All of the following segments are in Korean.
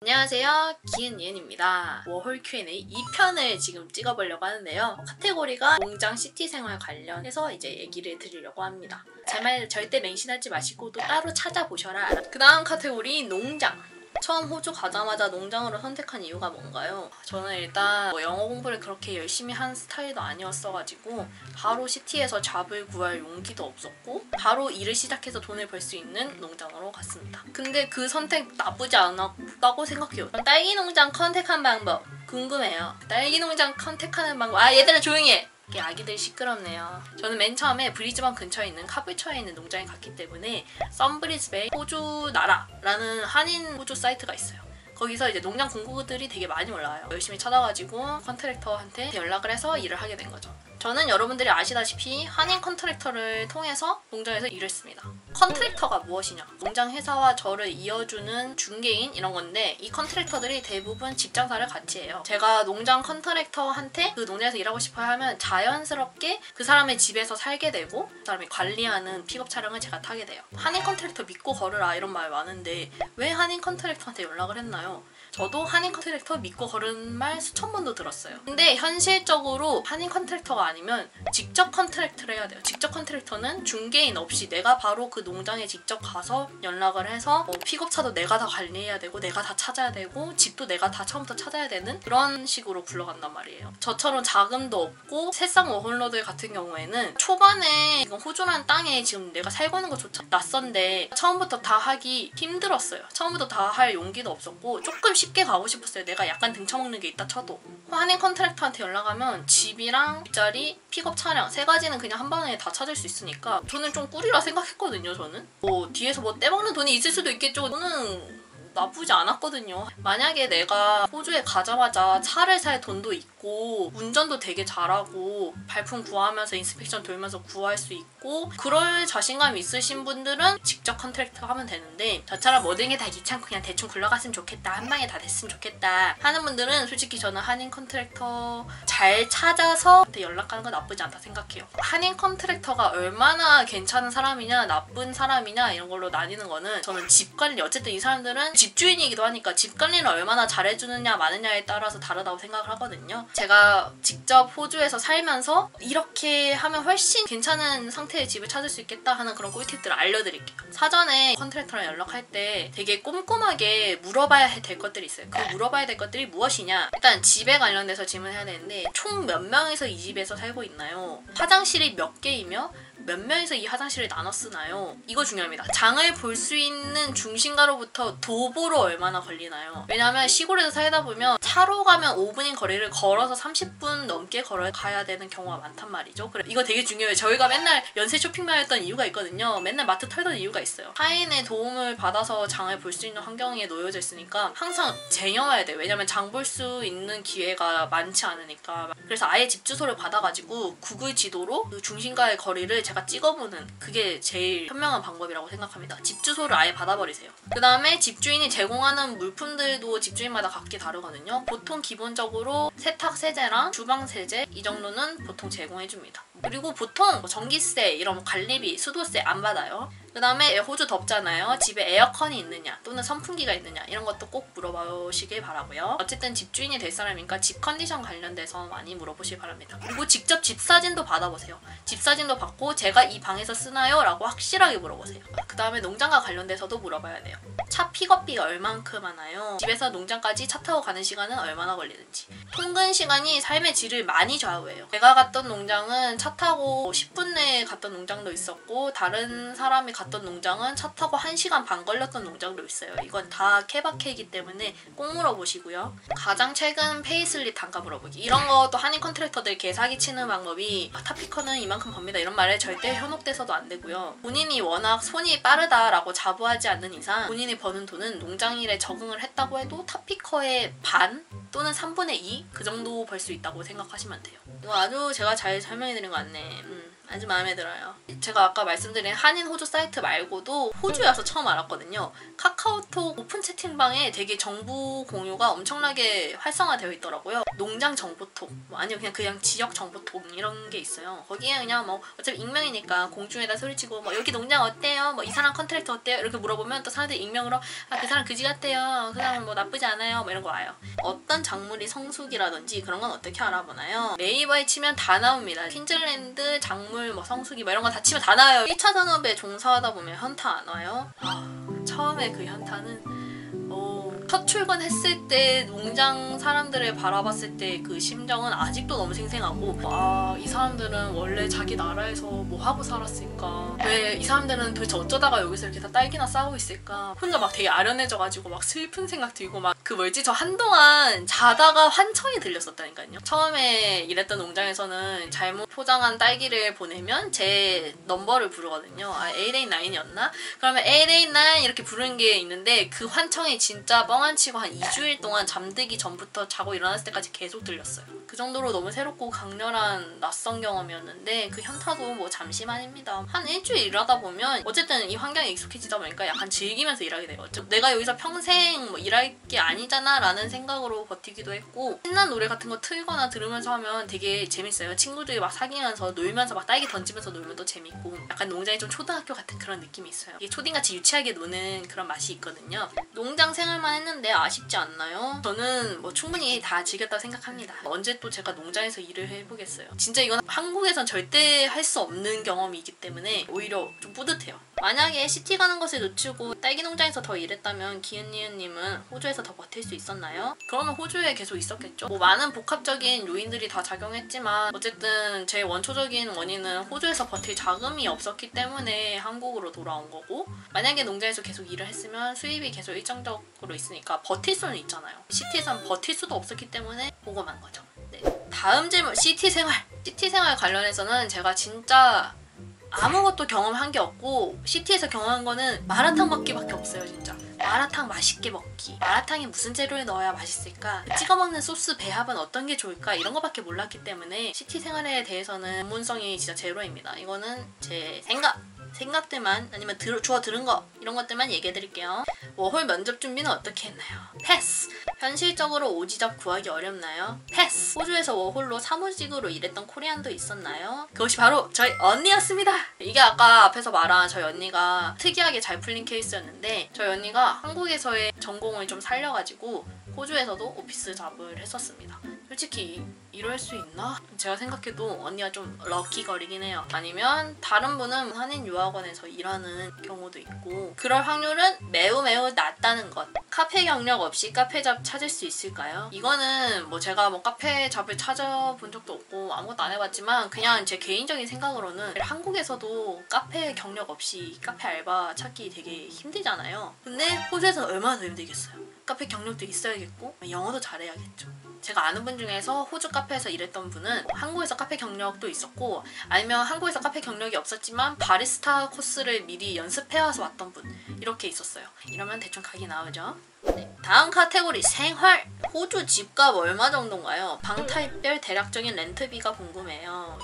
안녕하세요, 기은예은입니다. 워홀 Q&A 2편을 지금 찍어보려고 하는데요. 카테고리가 농장 시티 생활 관련해서 이제 얘기를 드리려고 합니다. 제 말 절대 맹신하지 마시고 또 따로 찾아보셔라. 그 다음 카테고리 농장. 처음 호주 가자마자 농장으로 선택한 이유가 뭔가요? 저는 일단 영어 공부를 그렇게 열심히 한 스타일도 아니었어가지고 바로 시티에서 잡을 구할 용기도 없었고 바로 일을 시작해서 돈을 벌 수 있는 농장으로 갔습니다. 근데 그 선택 나쁘지 않았다고 생각해요. 딸기 농장 컨택한 방법 궁금해요. 딸기 농장 컨택하는 방법. 얘들아 조용히 해! 이게 아기들 시끄럽네요. 저는 맨 처음에 브리즈번 근처에 있는 카불처에 있는 농장에 갔기 때문에 썬브리즈베이 호주 나라라는 한인 호주 사이트가 있어요. 거기서 이제 농장 공고들이 되게 많이 올라와요. 열심히 찾아가지고 컨트랙터한테 연락을 해서 일을 하게 된 거죠. 저는 여러분들이 아시다시피 한인 컨트랙터를 통해서 농장에서 일을 했습니다. 컨트랙터가 무엇이냐? 농장 회사와 저를 이어주는 중개인 이런 건데 이 컨트랙터들이 대부분 직장사를 같이 해요. 제가 농장 컨트랙터한테 그 농장에서 일하고 싶어야 하면 자연스럽게 그 사람의 집에서 살게 되고 그 사람이 관리하는 픽업 차량을 제가 타게 돼요. 한인 컨트랙터 믿고 걸으라 이런 말 많은데 왜 한인 컨트랙터한테 연락을 했나요? 저도 한인 컨트랙터 믿고 걸은 말 수천 번도 들었어요. 근데 현실적으로 한인 컨트랙터가 아니면 직접 컨트랙트를 해야 돼요. 직접 컨트랙터는 중개인 없이 내가 바로 그 농장에 직접 가서 연락을 해서 픽업차도 내가 다 관리해야 되고 내가 다 찾아야 되고 집도 내가 다 처음부터 찾아야 되는 그런 식으로 굴러간단 말이에요. 저처럼 자금도 없고 새싹 워홀러들 같은 경우에는 초반에 이건 호주라는 땅에 지금 내가 살고 있는 것조차 낯선데 처음부터 다 하기 힘들었어요. 처음부터 다 할 용기도 없었고 조금 쉽게 가고 싶었어요. 내가 약간 등쳐먹는 게 있다 쳐도. 한인 컨트랙터한테 연락하면 집이랑 뒷자리, 픽업 차량 세 가지는 그냥 한 번에 다 찾을 수 있으니까 저는 좀 꿀이라 생각했거든요. 저는 뒤에서 떼먹는 돈이 있을 수도 있겠죠. 저는 나쁘지 않았거든요. 만약에 내가 호주에 가자마자 차를 살 돈도 있고 운전도 되게 잘하고 발품 구하면서 인스펙션 돌면서 구할 수 있고 그럴 자신감이 있으신 분들은 직접 컨트랙터 하면 되는데 저처럼 모든 게 다 귀찮고 그냥 대충 굴러갔으면 좋겠다, 한 방에 다 됐으면 좋겠다 하는 분들은 솔직히 저는 한인 컨트랙터 잘 찾아서 연락하는 건 나쁘지 않다 생각해요. 한인 컨트랙터가 얼마나 괜찮은 사람이냐 나쁜 사람이냐 이런 걸로 나뉘는 거는 저는 집 관리, 어쨌든 이 사람들은 집주인이기도 하니까 집 관리를 얼마나 잘해주느냐 마느냐에 따라서 다르다고 생각을 하거든요. 제가 직접 호주에서 살면서 이렇게 하면 훨씬 괜찮은 상태의 집을 찾을 수 있겠다 하는 그런 꿀팁들을 알려드릴게요. 사전에 컨트랙터랑 연락할 때 되게 꼼꼼하게 물어봐야 될 것들이 있어요. 그 물어봐야 될 것들이 무엇이냐? 일단 집에 관련돼서 질문해야 되는데 총 몇 명이서 이 집에서 살고 있나요? 화장실이 몇 개이며 몇 명이서 이 화장실을 나눠 쓰나요? 이거 중요합니다. 장을 볼 수 있는 중심가로부터 도보로 얼마나 걸리나요? 왜냐면 시골에서 살다 보면 차로 가면 5분인 거리를 걸어서 30분 넘게 걸어가야 되는 경우가 많단 말이죠. 그래, 이거 되게 중요해요. 저희가 맨날 연세 쇼핑만 했던 이유가 있거든요. 맨날 마트 털던 이유가 있어요. 타인의 도움을 받아서 장을 볼 수 있는 환경에 놓여져 있으니까 항상 쟁여와야 돼요. 왜냐면 장 볼 수 있는 기회가 많지 않으니까. 그래서 아예 집 주소를 받아가지고 구글 지도로 그 중심가의 거리를 제가 찍어보는 그게 제일 현명한 방법이라고 생각합니다. 집 주소를 아예 받아버리세요. 그 다음에 집주인이 제공하는 물품들도 집주인마다 각기 다르거든요. 보통 기본적으로 세탁 세제랑 주방 세제 이 정도는 보통 제공해줍니다. 그리고 보통 전기세, 이런 관리비, 수도세 안 받아요. 그 다음에 호주 덥잖아요. 집에 에어컨이 있느냐 또는 선풍기가 있느냐 이런 것도 꼭 물어보시길 바라고요. 어쨌든 집주인이 될 사람이니까 집 컨디션 관련돼서 많이 물어보시길 바랍니다. 그리고 직접 집 사진도 받아보세요. 집 사진도 받고 제가 이 방에서 쓰나요? 라고 확실하게 물어보세요. 그 다음에 농장과 관련돼서도 물어봐야 돼요. 차 픽업비가 얼만큼 하나요? 집에서 농장까지 차 타고 가는 시간은 얼마나 걸리는지. 통근 시간이 삶의 질을 많이 좌우해요. 제가 갔던 농장은 차 타고 10분 내에 갔던 농장도 있었고 다른 사람이 갔던 농장은 차 타고 1시간 반 걸렸던 농장도 있어요. 이건 다 케바케이기 때문에 꼭 물어보시고요. 가장 최근 페이슬립 단가 물어보기. 이런 것도 한인 컨트랙터들 개사기 치는 방법이 탑피커는 이만큼 법니다 이런 말에 절대 현혹돼서도 안 되고요. 본인이 워낙 손이 빠르다라고 자부하지 않는 이상 본인이 버는 돈은 농장일에 적응을 했다고 해도 탑피커의 반 또는 3분의 2 그 정도 벌 수 있다고 생각하시면 돼요. 이거 아주 제가 잘 설명해드린 것 같네. 아주 마음에 들어요. 제가 아까 말씀드린 한인 호주 사이트 말고도 호주에 와서 처음 알았거든요. 카카오톡 오픈 채팅방에 되게 정보 공유가 엄청나게 활성화되어 있더라고요. 농장 정보톡, 뭐 아니면 그냥 지역 정보톡 이런 게 있어요. 거기에 그냥 뭐 어차피 익명이니까 공중에다 소리치고 뭐 여기 농장 어때요? 뭐 이 사람 컨트랙트 어때요? 이렇게 물어보면 또 사람들이 익명으로 아 그 사람 그지 같대요. 그 사람 뭐 나쁘지 않아요. 뭐 이런 거 와요. 어떤 작물이 성수기라든지 그런 건 어떻게 알아보나요? 네이버에 치면 다 나옵니다. 퀸즐랜드 작물 뭐 성수기 뭐 이런 거 다 치면 다 나와요. 1차 산업에 종사하다 보면 현타 안 와요? 처음에 그 현타는 첫 출근했을 때 농장 사람들을 바라봤을 때 그 심정은 아직도 너무 생생하고 이 사람들은 원래 자기 나라에서 뭐 하고 살았을까? 왜 이 사람들은 도대체 어쩌다가 여기서 이렇게 다 딸기나 싸우고 있을까? 혼자 막 되게 아련해져가지고 막 슬픈 생각 들고 막 그 뭐였지? 저 한동안 자다가 환청이 들렸었다니까요. 처음에 일했던 농장에서는 잘못 포장한 딸기를 보내면 제 넘버를 부르거든요. 889이었나? 그러면 889 이렇게 부르는 게 있는데 그 환청이 진짜 뻥안 치고 한 2주일 동안 잠들기 전부터 자고 일어났을 때까지 계속 들렸어요. 그 정도로 너무 새롭고 강렬한 낯선 경험이었는데 그 현타도 뭐 잠시만입니다. 한 일주일 일하다 보면 어쨌든 이 환경에 익숙해지다 보니까 약간 즐기면서 일하게 돼요. 내가 여기서 평생 뭐 일할 게 아니잖아 라는 생각으로 버티기도 했고 신나는 노래 같은 거 틀거나 들으면서 하면 되게 재밌어요. 친구들이 막 사귀면서 놀면서 막 딸기 던지면서 놀면 또 재밌고 약간 농장이 좀 초등학교 같은 그런 느낌이 있어요. 이게 초딩같이 유치하게 노는 그런 맛이 있거든요. 농장 생활만 했는데 아쉽지 않나요? 저는 뭐 충분히 다 즐겼다고 생각합니다. 언제 또 제가 농장에서 일을 해보겠어요. 진짜 이건 한국에선 절대 할 수 없는 경험이기 때문에 오히려 좀 뿌듯해요. 만약에 시티 가는 것을 놓치고 딸기 농장에서 더 일했다면 기은니은님은 호주에서 더 버틸 수 있었나요? 그러면 호주에 계속 있었겠죠. 뭐 많은 복합적인 요인들이 다 작용했지만 어쨌든 제 원초적인 원인은 호주에서 버틸 자금이 없었기 때문에 한국으로 돌아온 거고 만약에 농장에서 계속 일을 했으면 수입이 계속 일정적으로 있으니까 버틸 수는 있잖아요. 시티에선 버틸 수도 없었기 때문에 보고만 거죠. 네. 다음 질문 시티 생활. 시티 생활 관련해서는 제가 진짜 아무것도 경험한 게 없고 시티에서 경험한 거는 마라탕 먹기밖에 없어요. 진짜 마라탕 맛있게 먹기, 마라탕에 무슨 재료를 넣어야 맛있을까, 찍어 먹는 소스 배합은 어떤 게 좋을까 이런 거밖에 몰랐기 때문에 시티 생활에 대해서는 전문성이 진짜 제로입니다. 이거는 제 생각들만 아니면 주워 들은 거 이런 것들만 얘기해 드릴게요. 워홀 면접 준비는 어떻게 했나요? 패스! 현실적으로 오지랖 구하기 어렵나요? 패스! 호주에서 워홀로 사무직으로 일했던 코리안도 있었나요? 그것이 바로 저희 언니였습니다! 이게 아까 앞에서 말한 저희 언니가 특이하게 잘 풀린 케이스였는데 저희 언니가 한국에서의 전공을 좀 살려가지고 호주에서도 오피스 잡을 했었습니다. 솔직히 이럴 수 있나? 제가 생각해도 언니가 좀 럭키거리긴 해요. 아니면 다른 분은 한인 유학원에서 일하는 경우도 있고 그럴 확률은 매우 낮다는 것. 카페 경력 없이 카페 잡 찾을 수 있을까요? 이거는 뭐 제가 뭐 카페 잡을 찾아본 적도 없고 아무것도 안 해봤지만 그냥 제 개인적인 생각으로는 한국에서도 카페 경력 없이 카페 알바 찾기 되게 힘들잖아요. 근데 호주에서는 얼마나 더 힘들겠어요. 카페 경력도 있어야겠고 영어도 잘해야겠죠. 제가 아는 분 중에서 호주 카페에서 일했던 분은 한국에서 카페 경력도 있었고 아니면 한국에서 카페 경력이 없었지만 바리스타 코스를 미리 연습해와서 왔던 분 이렇게 있었어요. 이러면 대충 각이 나오죠. 네. 다음 카테고리 생활! 호주 집값 얼마 정도인가요? 방 타입별 대략적인 렌트비가 궁금해요.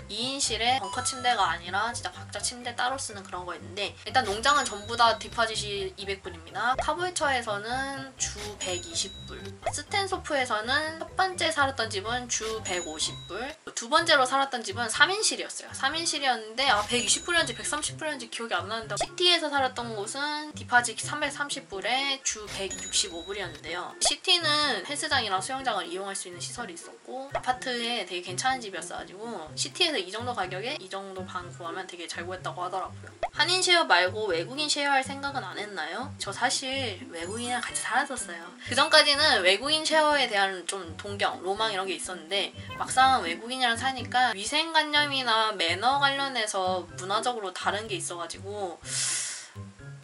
2인실에 벙커 침대가 아니라 진짜 각자 침대 따로 쓰는 그런 거 있는데 일단 농장은 전부 다 디파짓이 200불입니다. 카볼처에서는 주 120불 스탠소프에서는 첫 번째 살았던 집은 주 150불 두 번째로 살았던 집은 3인실이었어요. 3인실이었는데 120불이었는지 130불이었는지 기억이 안 나는데 시티에서 살았던 곳은 디파짓 330불에 주 165불이었는데요. 시티는 헬스장이랑 수영장을 이용할 수 있는 시설이 있었고 아파트에 되게 괜찮은 집이었어가지고 시티에서 이 정도 가격에 이 정도 방 구하면 되게 잘 구했다고 하더라고요. 한인 쉐어 말고 외국인 쉐어할 생각은 안 했나요? 저 사실 외국인이랑 같이 살았었어요. 그 전까지는 외국인 쉐어에 대한 좀 동경, 로망 이런 게 있었는데 막상 외국인이랑 사니까 위생관념이나 매너 관련해서 문화적으로 다른 게 있어가지고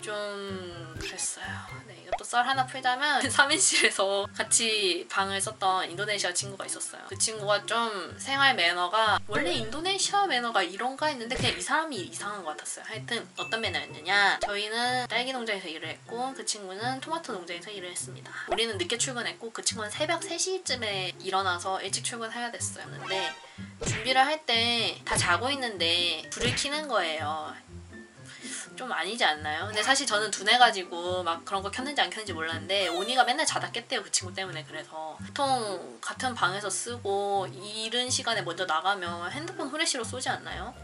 좀 그랬어요. 네, 이것도 썰 하나 풀자면 3인실에서 같이 방을 썼던 인도네시아 친구가 있었어요. 그 친구가 좀 생활 매너가 원래 인도네시아 매너가 이런가 했는데 그냥 이 사람이 이상한 것 같았어요. 하여튼 어떤 매너였느냐, 저희는 딸기 농장에서 일을 했고 그 친구는 토마토 농장에서 일을 했습니다. 우리는 늦게 출근했고 그 친구는 새벽 3시쯤에 일어나서 일찍 출근해야 됐어요. 근데 준비를 할 때 다 자고 있는데 불을 켜는 거예요. 좀 아니지 않나요? 근데 사실 저는 둔해가지고 막 그런 거 켰는지 안 켰는지 몰랐는데 오니가 맨날 자다 깼대요. 그 친구 때문에. 그래서 보통 같은 방에서 쓰고 이른 시간에 먼저 나가면 핸드폰 후레쉬로 쏘지 않나요?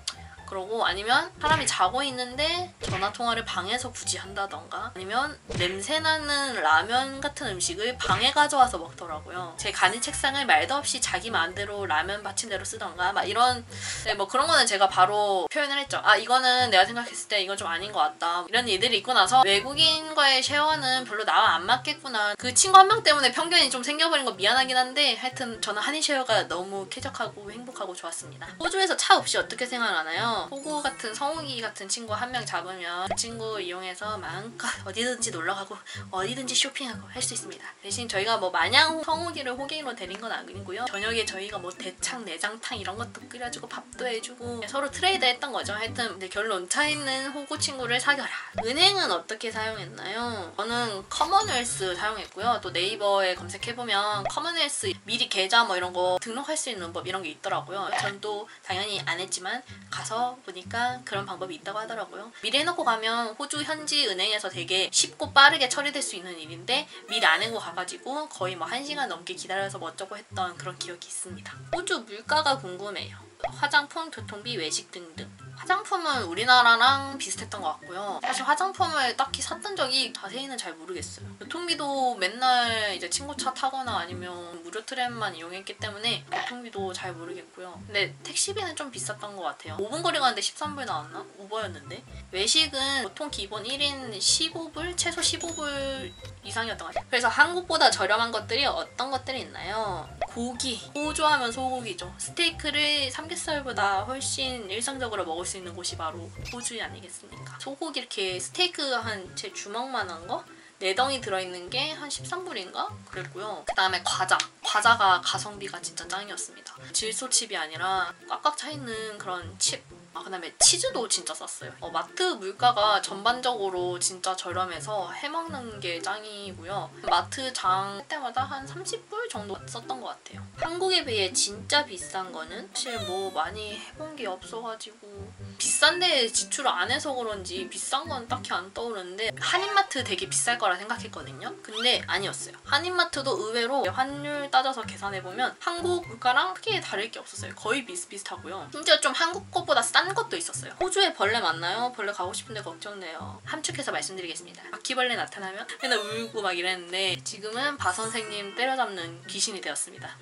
그러고 아니면 사람이 자고 있는데 전화통화를 방에서 굳이 한다던가 아니면 냄새나는 라면 같은 음식을 방에 가져와서 먹더라고요. 제 간이 책상을 말도 없이 자기 마음대로 라면 받침대로 쓰던가 막 이런 네, 뭐 그런 거는 제가 바로 표현을 했죠. 아 이거는 내가 생각했을 때 이건 좀 아닌 것 같다. 이런 일들이 있고 나서 외국인과의 쉐어는 별로 나와 안 맞겠구나. 그 친구 한 명 때문에 편견이 좀 생겨버린 거 미안하긴 한데 하여튼 저는 한인 쉐어가 너무 쾌적하고 행복하고 좋았습니다. 호주에서 차 없이 어떻게 생활하나요? 호구 같은 성욱이 같은 친구 한 명 잡으면 그 친구 이용해서 마음껏 어디든지 놀러가고 어디든지 쇼핑하고 할 수 있습니다. 대신 저희가 뭐 마냥 성욱이를 호갱이로 데린 건 아니고요. 저녁에 저희가 뭐 대창, 내장탕 이런 것도 끓여주고 밥도 해주고 서로 트레이드 했던 거죠. 하여튼 근데 결론 차 있는 호구 친구를 사겨라. 은행은 어떻게 사용했나요? 저는 커먼웰스 사용했고요. 또 네이버에 검색해보면 커먼웰스 미리 계좌 뭐 이런 거 등록할 수 있는 법 이런 게 있더라고요. 전 또 당연히 안 했지만 가서 보니까 그런 방법이 있다고 하더라고요. 미리 해놓고 가면 호주 현지 은행에서 되게 쉽고 빠르게 처리될 수 있는 일인데 미리 안 해고 가가지고 거의 뭐 1시간 넘게 기다려서 뭐 어쩌고 했던 그런 기억이 있습니다. 호주 물가가 궁금해요. 화장품, 교통비, 외식 등등. 화장품은 우리나라랑 비슷했던 것 같고요. 사실 화장품을 딱히 샀던 적이 자세히는 잘 모르겠어요. 교통비도 맨날 이제 친구 차 타거나 아니면 무료 트램만 이용했기 때문에 교통비도 잘 모르겠고요. 근데 택시비는 좀 비쌌던 것 같아요. 5분 거리 가는데 13불 나왔나? 우버였는데. 외식은 보통 기본 1인 15불, 최소 15불 이상이었던 것 같아요. 그래서 한국보다 저렴한 것들이 어떤 것들이 있나요? 고기. 호주 하면 소고기죠. 스테이크를 삼겹살보다 훨씬 일상적으로 먹을 수 있는 곳이 바로 호주 아니겠습니까? 소고기 이렇게 스테이크 한 제 주먹만한 거? 4덩이 들어있는 게 한 13불인가? 그랬고요. 그 다음에 과자. 과자가 가성비가 진짜 짱이었습니다. 질소칩이 아니라 꽉꽉 차있는 그런 칩. 그 다음에 치즈도 진짜 쌌어요. 마트 물가가 전반적으로 진짜 저렴해서 해먹는 게 짱이고요. 마트 장 할 때마다 한 30불 정도 썼던 것 같아요. 한국에 비해 진짜 비싼 거는 사실 뭐 많이 해본 게 없어가지고 비싼데 지출을 안 해서 그런지 비싼 건 딱히 안 떠오르는데 한인마트 되게 비쌀 거라 생각했거든요. 근데 아니었어요. 한인마트도 의외로 환율 따져서 계산해보면 한국 물가랑 크게 다를 게 없었어요. 거의 비슷비슷하고요. 심지어 좀 한국 것보다 싼 것도 있었어요. 호주에 벌레 많나요? 벌레 가고 싶은데 걱정돼요. 함축해서 말씀드리겠습니다. 바퀴벌레 나타나면 맨날 울고 막 이랬는데 지금은 바 선생님 때려잡는 귀신이 되었습니다.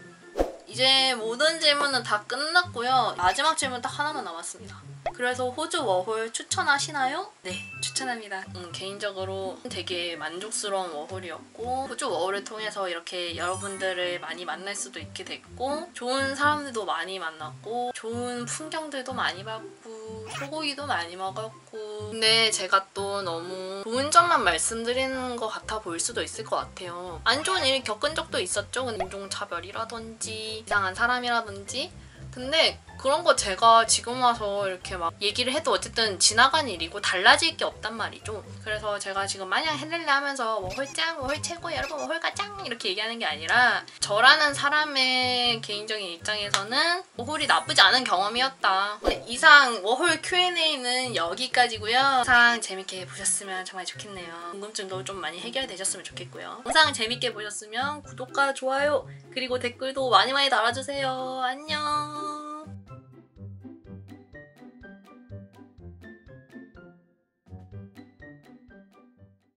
이제 모든 질문은 다 끝났고요. 마지막 질문 딱 하나만 남았습니다. 그래서 호주 워홀 추천하시나요? 네, 추천합니다. 개인적으로 되게 만족스러운 워홀이었고 호주 워홀을 통해서 이렇게 여러분들을 많이 만날 수도 있게 됐고 좋은 사람들도 많이 만났고 좋은 풍경들도 많이 봤고 소고기도 많이 먹었고 근데 제가 또 너무 좋은 점만 말씀드리는 것 같아 보일 수도 있을 것 같아요. 안 좋은 일 겪은 적도 있었죠. 인종차별이라든지 이상한 사람이라든지 근데 그런 거 제가 지금 와서 이렇게 막 얘기를 해도 어쨌든 지나간 일이고 달라질 게 없단 말이죠. 그래서 제가 지금 마냥 헬렐레 하면서 뭐 홀짱, 뭐 홀 최고, 여러분 뭐 홀가짱 이렇게 얘기하는 게 아니라 저라는 사람의 개인적인 입장에서는 워홀이 나쁘지 않은 경험이었다. 이상 워홀 Q&A는 여기까지고요. 영상 재밌게 보셨으면 정말 좋겠네요. 궁금증도 좀 많이 해결되셨으면 좋겠고요. 영상 재밌게 보셨으면 구독과 좋아요 그리고 댓글도 많이 달아주세요. 안녕.